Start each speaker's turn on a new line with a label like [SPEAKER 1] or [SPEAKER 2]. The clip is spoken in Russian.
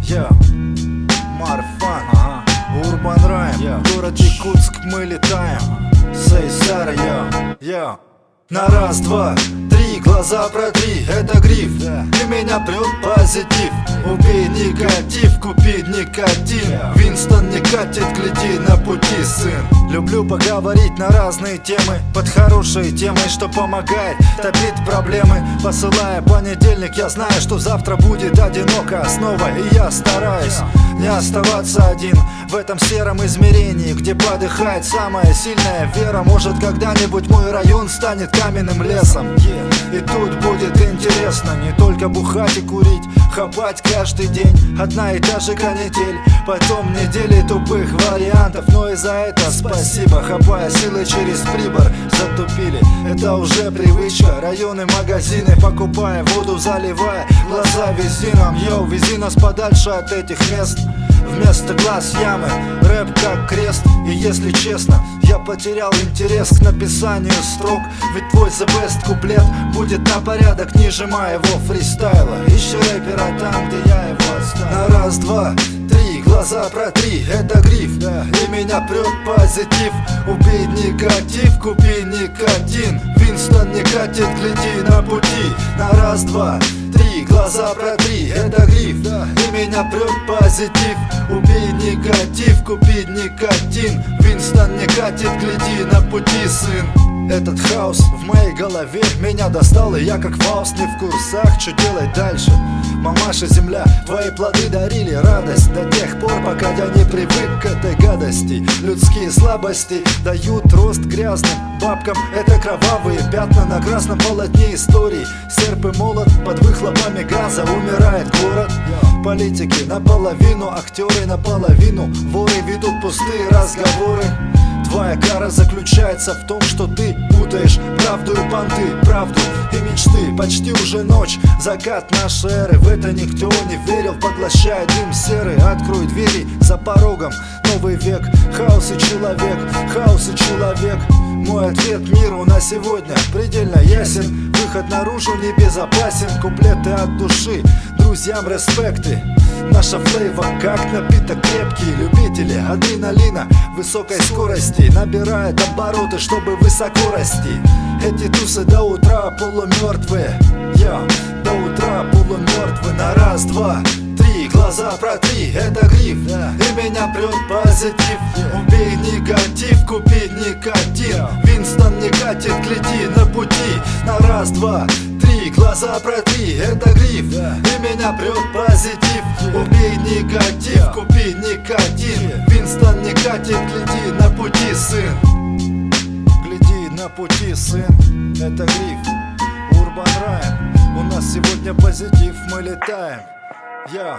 [SPEAKER 1] Я Марфан, Урбан Райм, в городе Якутск мы летаем. Сейсара, я на раз, два, три, глаза протри, это гриф, и меня прет позитив. Убей негатив, купи никотин. Винстон не катит, гляди на пути, сын. Люблю поговорить на разные темы, под хорошей темой, что помогает топить проблемы. Посылая понедельник, я знаю, что завтра будет одиноко снова. И я стараюсь не оставаться один в этом сером измерении, где подыхает самая сильная вера. Может, когда-нибудь мой район станет каменным лесом. И тут будет интересно не только бухать и курить, хапать каждый день одна и та же канитель. Потом недели тупых вариантов, но и за это спасибо. Хапая силы через прибор, затупили, это уже привычка. Районы, магазины, покупая воду, заливая глаза визином. Йоу, вези нас подальше от этих мест. Вместо глаз ямы, рэп как крест. И если честно, я потерял интерес к написанию строк. Ведь твой the best куплет будет на порядок ниже моего фристайла. Ищи рэпера там, где я его оставил. На раз, два, три, глаза протри, это гриф, и меня прет позитив. Убей негатив, купи никотин. Винстон не катит, гляди на пути. На раз, два, три, глаза протри, это гриф, и меня прет позитив. Убей негатив, купи никотин. Винстон не катит, гляди на пути, сын. Этот хаос в моей голове меня достал, и я как Фауст не в курсах, что делать дальше. Мамаша земля, твои плоды дарили радость до тех пор, пока я не привык к этой гадости. Людские слабости дают рост грязным бабкам. Это кровавые пятна на красном полотне истории. Серп и молот под выхлопами газа, умирает город. Политики наполовину, актеры наполовину, воры ведут пустые разговоры. Твоя кара заключается в том, что ты путаешь правду и понты, правду и мечты. Почти уже ночь, закат нашей эры. В это никто не верил, поглощая дым серый. Открой двери, за порогом новый век. Хаос и человек, хаос и человек. Мой ответ миру на сегодня предельно ясен. Выход наружу небезопасен. Куплеты от души, друзьям респекты. Наша флейва как напиток крепкий. Любители адреналина высокой скорости набирают обороты, чтобы высоко расти. Эти тусы до утра полумертвые. Я до утра полумертвый. На раз, два, три, глаза протри, это гриф, и меня прет позитив. Убей негатив, купи никотин. Винстон не катит, гляди на пути. На раз, два, три, глаза протри, это гриф, и меня прет позитив. Убей негатив, купи никотин. Винстон не катит, гляди на пути, сын. Гляди на пути, сын. Это гриф, Урбан Райм. У нас сегодня позитив, мы летаем. Я